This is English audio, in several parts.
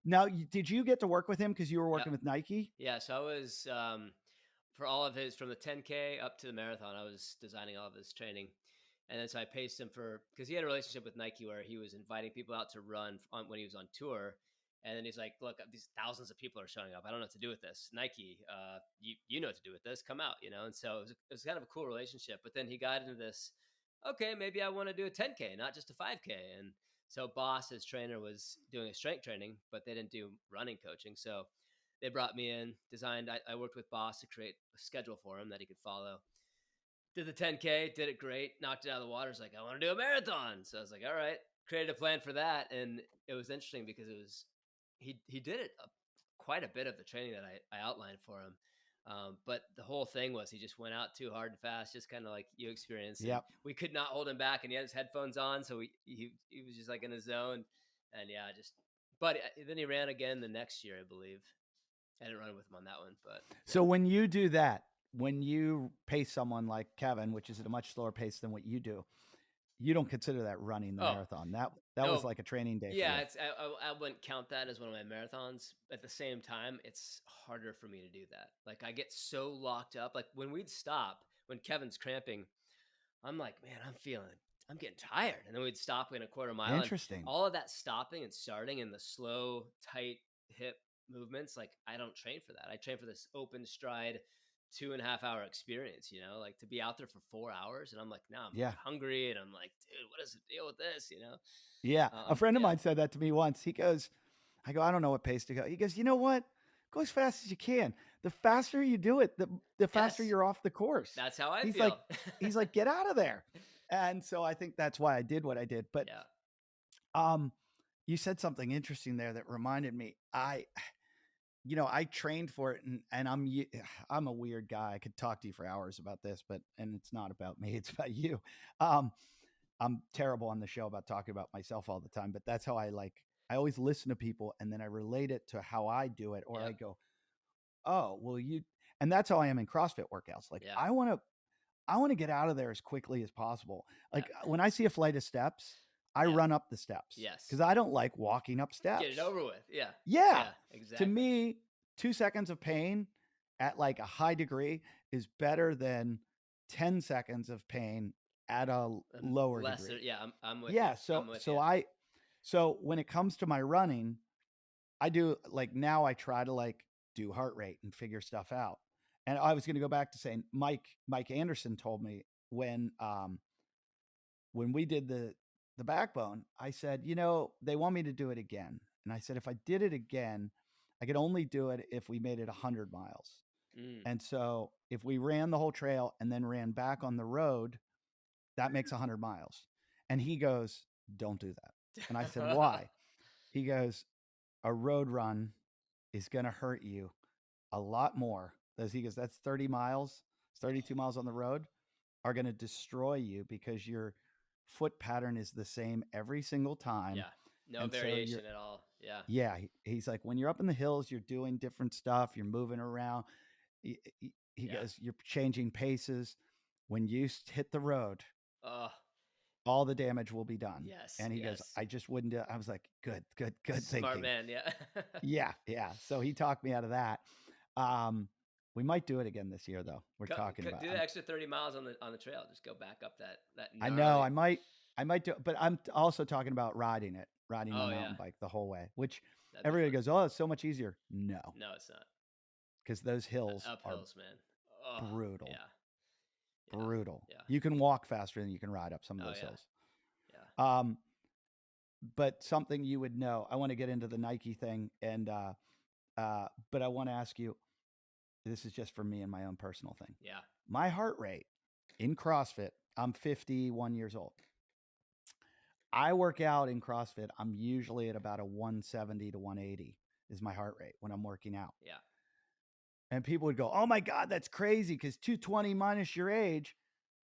Now, did you get to work with him because you were Yeah. working with Nike? Yeah. So I was, for all of his, from the 10K up to the marathon, I was designing all of his training. And then so I paced him because he had a relationship with Nike where he was inviting people out to run when he was on tour. And then he's like, look, these thousands of people are showing up. I don't know what to do with this. Nike, you know what to do with this. Come out, And so it was kind of a cool relationship. But then he got into this, okay, maybe I want to do a 10K, not just a 5K. And so Boss, his trainer, was doing a strength training, but they didn't do running coaching. So they brought me in, I worked with Boss to create a schedule for him that he could follow. Did the 10K, did it great, knocked it out of the water. It's like, I want to do a marathon. So I was like, all right, created a plan for that. And it was interesting because he did it quite a bit of the training that I outlined for him. But the whole thing was he just went out too hard and fast, just kind of like you experienced. And Yep. we could not hold him back, and he had his headphones on. So he was just like in his zone. And yeah, but then he ran again the next year, I believe. I didn't run with him on that one, but. Yeah. So when you do that, when you pace someone like Kevin, which is at a much slower pace than what you do, you don't consider that running the marathon. That was like a training day. Yeah, for you. I wouldn't count that as one of my marathons. At the same time, it's harder for me to do that. Like I get so locked up. Like when we'd stop, when Kevin's cramping, I'm like, man, I'm getting tired. And then we'd stop in a quarter mile. Interesting. All of that stopping and starting and the slow, tight hip movements, like I don't train for that. I train for this open stride 2.5 hour experience, like to be out there for 4 hours. And I'm like, now I'm hungry. And I'm like, dude, what is the deal with this? Yeah. A friend of mine said that to me once. He goes, I go, I don't know what pace to go. He goes, you know what? Go as fast as you can. The faster you do it, the faster you're off the course. That's how I feel. He's like, get out of there. And so I think that's why I did what I did. But you said something interesting there that reminded me. I trained for it, and I'm a weird guy. I could talk to you for hours about this, and it's not about me. It's about you. I'm terrible on the show about talking about myself all the time, but that's how I always listen to people and then I relate it to how I do it, or I go, oh, well, and that's how I am in CrossFit workouts. Like I want to get out of there as quickly as possible. Like when I see a flight of steps, I run up the steps. Yes. Because I don't like walking up steps. Get it over with. Yeah. Yeah. Exactly. To me, 2 seconds of pain at like a high degree is better than 10 seconds of pain at a lower degree. Yeah, I'm with you. So when it comes to my running, I do now I try to do heart rate and figure stuff out. And I was going to go back to saying Mike Anderson told me when we did the backbone, I said, they want me to do it again. And I said, if I did it again, I could only do it if we made it 100 miles. And so if we ran the whole trail and then ran back on the road, that makes 100 miles. And he goes, don't do that. And I said, why? He goes, a road run is going to hurt you a lot more. He goes, that's 30 miles, 32 miles on the road are going to destroy you because your foot pattern is the same every single time. Yeah. No variation at all. Yeah. Yeah. He's like, when you're up in the hills, you're doing different stuff. You're moving around. He goes, you're changing paces. When you hit the road, all the damage will be done. Yes. And he goes, I just wouldn't do it. I was like, good Smart thinking. Smart man. Yeah. Yeah. So he talked me out of that. We might do it again this year, though. We're talking about do the extra 30 miles on the trail. Just go back up that. I know I might do it, but I'm also talking about riding the mountain bike the whole way, which everybody goes, oh, it's so much easier. No, it's not. Because those hills uphills, man. Brutal. Yeah. Brutal. Yeah. You can walk faster than you can ride up some of those hills. Yeah. But something you would know, I want to get into the Nike thing, and but I want to ask you, this is just for me and my own personal thing. Yeah. My heart rate in CrossFit, I'm 51 years old. I work out in CrossFit. I'm usually at about a 170 to 180 is my heart rate when I'm working out. Yeah. And people would go, oh my God, that's crazy. Because 220 minus your age,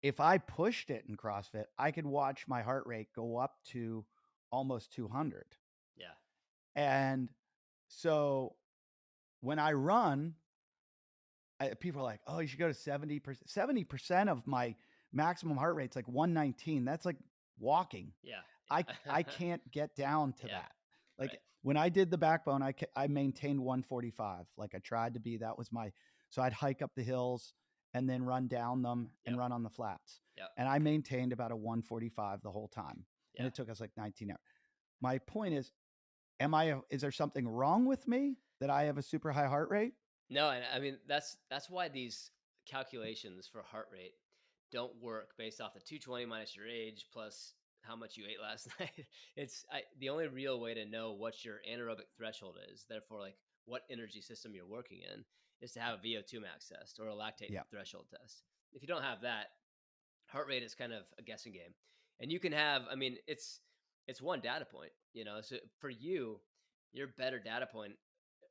if I pushed it in CrossFit, I could watch my heart rate go up to almost 200. Yeah. And so when I run, people are like, oh, you should go to 70%. 70% of my maximum heart rate's like 119. That's like walking. Yeah. I can't get down to that. Like when I did the backbone, I maintained 145. Like I tried to be, that was my, so I'd hike up the hills and then run down them and Yep. run on the flats. Yep. And I maintained about a 145 the whole time. And Yeah. it took us like 19 hours. My point is, is there something wrong with me that I have a super high heart rate? No, and I mean that's why these calculations for heart rate don't work based off the 220 minus your age plus how much you ate last night. The only real way to know what your anaerobic threshold is, therefore like what energy system you're working in, is to have a VO2 max test or a lactate threshold test. If you don't have that, heart rate is kind of a guessing game. And you can have, I mean, it's one data point, So for you, your better data point,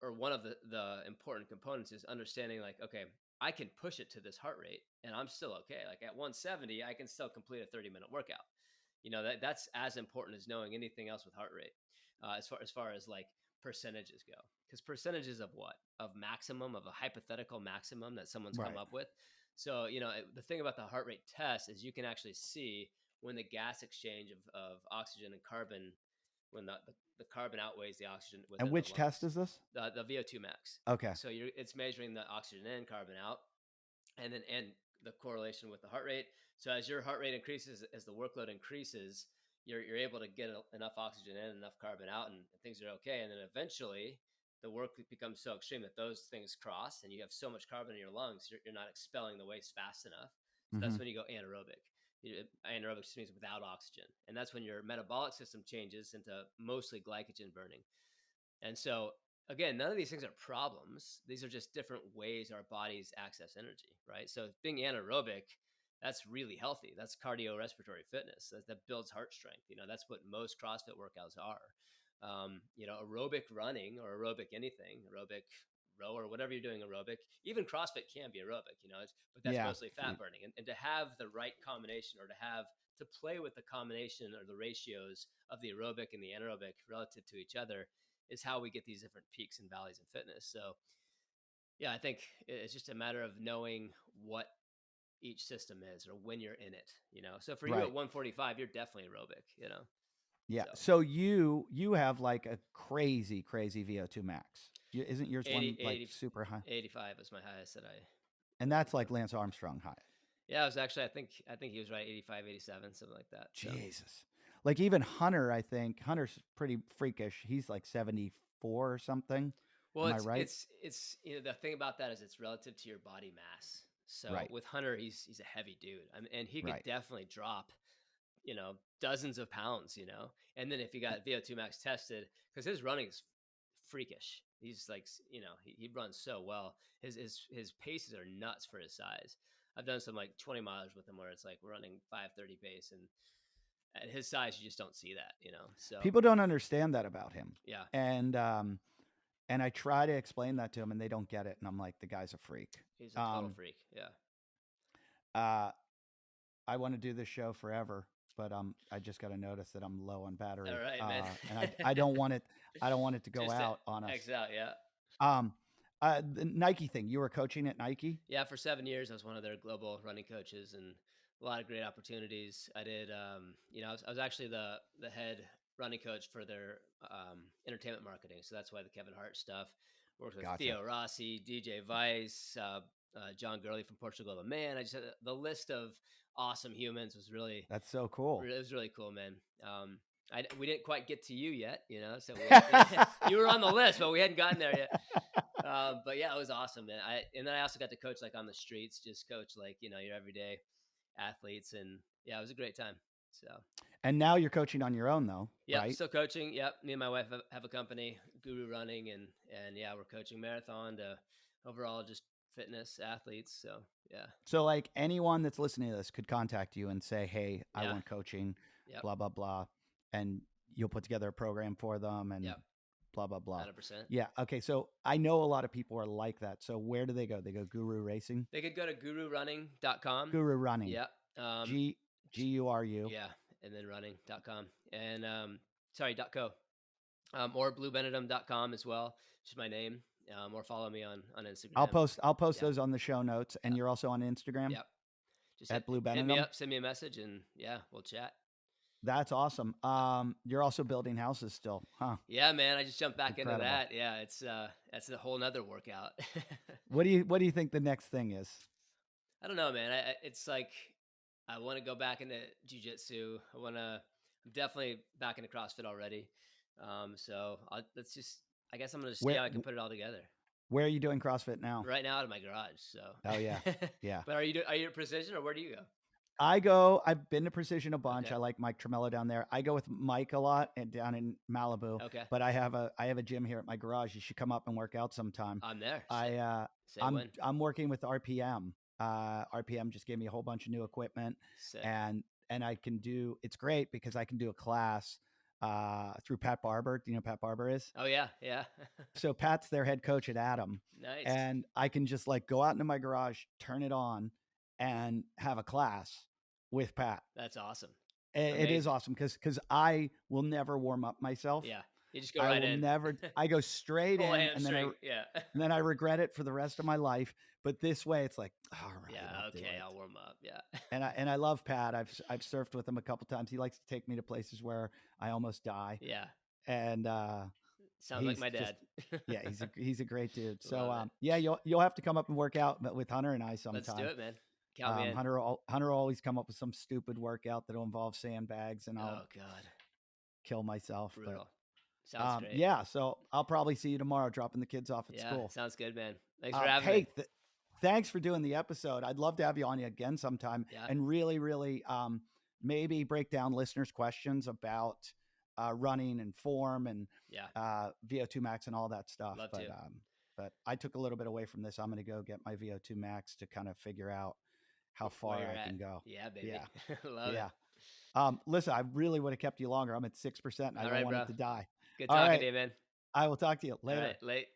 or one of the important components, is understanding like, okay, I can push it to this heart rate and I'm still okay. Like at 170, I can still complete a 30-minute workout. That's as important as knowing anything else with heart rate, as far as like percentages go. Because percentages of what? Of maximum, of a hypothetical maximum that someone's come up with. So, the thing about the heart rate test is you can actually see when the gas exchange of oxygen and carbon, when the carbon outweighs the oxygen within And which test is this? The VO2 max. Okay. So it's measuring the oxygen in, carbon out, and the correlation with the heart rate. So as your heart rate increases, as the workload increases, you're able to get enough oxygen in, enough carbon out, and things are okay. And then eventually the work becomes so extreme that those things cross and you have so much carbon in your lungs, you're not expelling the waste fast enough. So that's when you go anaerobic. Anaerobic just means without oxygen. And that's when your metabolic system changes into mostly glycogen burning. And so, again, none of these things are problems. These are just different ways our bodies access energy, right? So being anaerobic, that's really healthy. That's cardiorespiratory fitness. That builds heart strength. That's what most CrossFit workouts are. Aerobic running or aerobic anything, aerobic row or whatever you're doing aerobic, even CrossFit can be aerobic, but that's mostly fat burning. And to have the right combination, or to play with the combination or the ratios of the aerobic and the anaerobic relative to each other, is how we get these different peaks and valleys in fitness. So yeah, I think it's just a matter of knowing what each system is or when you're in it, So for you at 145, you're definitely aerobic, Yeah. So you have like a crazy VO2 max. Isn't yours 80, one like super high? 85 was my highest that I. And that's like Lance Armstrong high. Yeah, it was actually, I think he was right, 85, 87, something like that. Jesus. So. Like even Hunter, I think Hunter's pretty freakish. He's like 74 or something. Well, Am I right? It's the thing about that is it's relative to your body mass. So with Hunter, he's a heavy dude. And he could definitely drop, dozens of pounds, And then if you got VO2 max tested, because his running is freakish. He's like, he runs so well. His paces are nuts for his size. I've done some like 20 miles with him where it's like we're running 5:30 pace, and at his size, you just don't see that, So people don't understand that about him. Yeah. And I try to explain that to him, and they don't get it. And I'm like, the guy's a freak. He's a total freak. Yeah. I want to do this show forever, but I just got to notice that I'm low on battery. All right, man. And I don't want it. I don't want it to go out on us. X out, yeah. The Nike thing. You were coaching at Nike? Yeah, for 7 years, I was one of their global running coaches, and a lot of great opportunities. I did. I was actually the head running coach for their entertainment marketing. So that's why the Kevin Hart stuff. Worked with Theo Rossi, DJ Vice, John Gurley from Portugal the Man. I just had the list of awesome humans was really. That's so cool. It was really cool, man. We didn't quite get to you yet, So you were on the list, but we hadn't gotten there yet. But yeah, it was awesome, man. And then I also got to coach like on the streets, just coach like your everyday athletes, and yeah, it was a great time. So. And now you're coaching on your own, though. Yeah, right? Still coaching. Yep, me and my wife have a company, Guru Running, and yeah, we're coaching marathon to overall just fitness athletes. So yeah. So like anyone that's listening to this could contact you and say, "Hey, I want coaching, blah blah blah," and you'll put together a program for them and blah blah blah. 100%. Yeah. Okay. So I know a lot of people are like that. So where do they go? They go Guru Racing. They could go to gururunning.com. Guru Running. Yeah. GURU. Yeah. And then running.com and .co. Or bluebenadum.com as well. Just my name. Or follow me on Instagram. I'll post those on the show notes. And you're also on Instagram. Yep. Just at Blue Benadum. Hit me up, send me a message, and yeah, we'll chat. That's awesome. You're also building houses still, huh? Yeah, man, I just jumped back into Incredible. that. Yeah, it's that's a whole nother workout. What do you think the next thing is? I don't know, man. It's like I want to go back into jujitsu. I want to. I'm definitely back into CrossFit already. So let's just. I guess I'm gonna see Where how I can put it all together. where are you doing CrossFit now? Right now, out of my garage. So, Oh yeah. Yeah. but are you at Precision or where do you go? I've been to Precision a bunch. Okay. I like Mike Tremello down there. I go with Mike a lot and down in Malibu, Okay. but I have a gym here at my garage. You should come up and work out sometime. I'm there. Say I'm when. I'm working with RPM. RPM just gave me a whole bunch of new equipment, Sick. and I can do. It's great because I can do a class through Pat Barber. Do you know who Pat Barber is? Oh yeah, yeah. So Pat's their head coach at Adam, Nice. and I can just like go out into my garage, turn it on, and have a class with Pat. That's awesome. It is Amazing. awesome because I will never warm up myself. Yeah. You just go I right will in. never. I go straight Full in, and then hamstring. Yeah. and then I regret it for the rest of my life. But this way, it's like, all right, Yeah. I'll do Okay. it. I'll warm up. Yeah. And I love Pat. I've surfed with him a couple times. He likes to take me to places where I almost die, Yeah. and Sounds like he's my just dad. yeah, he's a great dude. So Love it. yeah, you'll have to come up and work out with Hunter and I sometime. Let's do it, man. Count me in. Hunter will always come up with some stupid workout that'll involve sandbags, and I'll Oh God. kill myself. Brutal. But Sounds great. yeah, so I'll probably see you tomorrow, dropping the kids off at Yeah. school. Sounds good, man. Thanks for having Hey, me. thanks for doing the episode. I'd love to have you on again sometime, Yeah. and really, really, maybe break down listeners' questions about running and form and Yeah. VO2 max and all that stuff. Love but to. but I took a little bit away from this. I'm going to go get my VO2 max to kind of figure out how far Where you're I at. can go. Yeah, baby. Yeah. Love Yeah. it. Listen, I really would have kept you longer. I'm at 6%. And I All don't right, want bro. it to die. Good All talking right. to you, man. I will talk to you All later. right. Late.